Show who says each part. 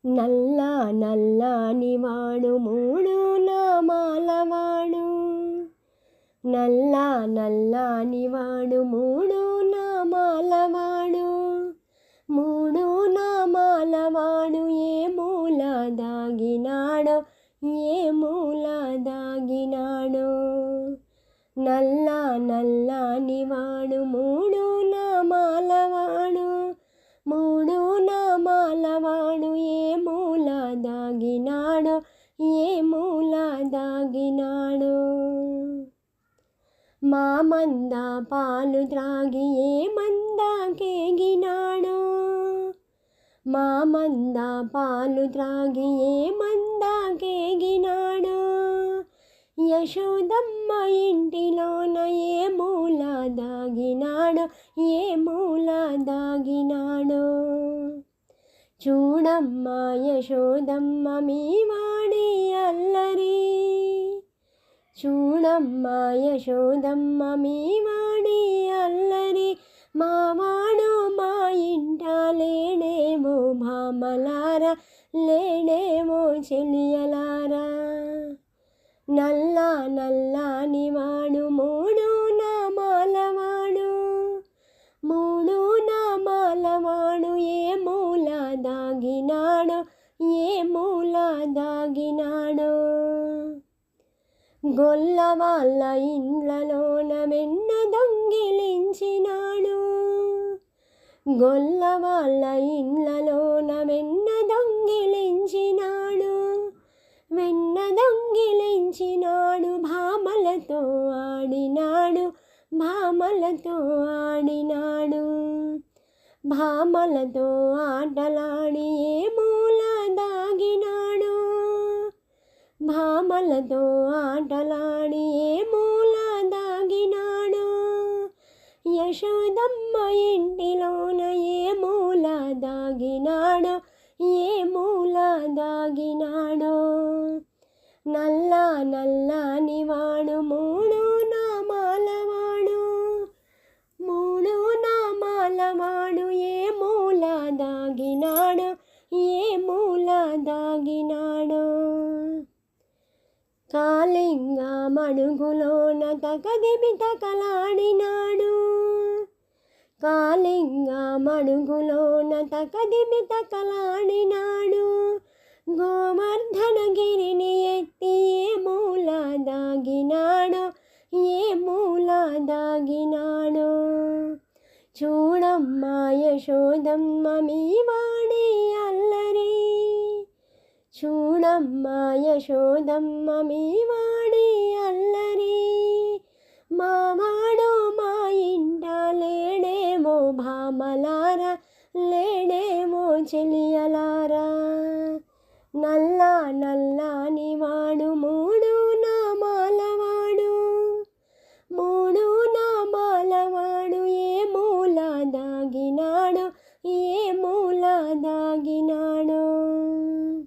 Speaker 1: నల్ల నల్లని వాడు మూడు నామాలవాడు, నల్ల నల్లని వాడు మూడు నామాలవాడు, మూడు నామాలవాడు ఏ మూల దాగినాడో, ఏ మూల దాగినాడో. నల్ల నల్లని వాడు మూడు నామాలవాడు, మూడు నామాలవాడు ఏ మూల దాగినాడో, ఏ మూల దాగినాడో. మా మంద పాలు త్రాగి ఏ మందాకేగినాడో, మా మంద పాలు త్రాగి ఏ మందాకేగినాడో. యశోదమ్మ ఇంటిలోన ఏ మూల దాగినాడో, ఏ మూల దాగినాడో. చూడమ్మ యశోదమ్మ మీ వాడి అల్లరి, చూడమ్మ యశోదమ్మ మీ వాడి అల్లరి. మావాడు మా ఇంట లేడేమో భామలారా, లేడేమో చెలియలారా. నల్ల నల్లని వాడు మూడు నామాలవాడు, మూడు నామాలవాడు ఏ మూల దాగినాడో, ఏ మూల దాగినాడో. గొల్ల వాళ్ళ ఇండ్లలోన వెన్న దొంగిలించినాడు, గొల్ల వాళ్ళ ఇండ్లలోన వెన్న దొంగిలించినాడు, వెన్న దొంగిలించినాడు. భామలతో ఆడినాడు, భామలతో ఆడినాడు, భామలతో ఆటలాడి ఏ మూల దాగినాడు, భామలతో ఆటలాడి ఏ మూల దాగినాడు. యశోదమ్మ ఇంటిలోన ఏ మూల దాగినాడో, ఏ మూల దాగినాడో. నల్ల నల్లని వాడు మూడు నామాలవాడు, మూడు నామాలవాడు ఏ మూల దాగినాడో, ఏ మూల దాగినాడో. కాళింగ మడుగులోన తకదిమి తకలాడినాడు, కాళింగ మడుగులోన తకదిమి తకలాడినాడు. గోవర్ధనగిరిని ఎత్తి ఏ మూల దాగినాడో, ఏ మూల దాగినాడో. చూడమ్మ యశోదమ్మ మీ వాడి అల్లరి, చూడమ్మ యశోదమ్మ మీ వాడి అల్లరి. మావాడు మా ఇంట లేడేమో భామలారా, లేడేమో చెలియలారా. నల్ల నల్లని వాడు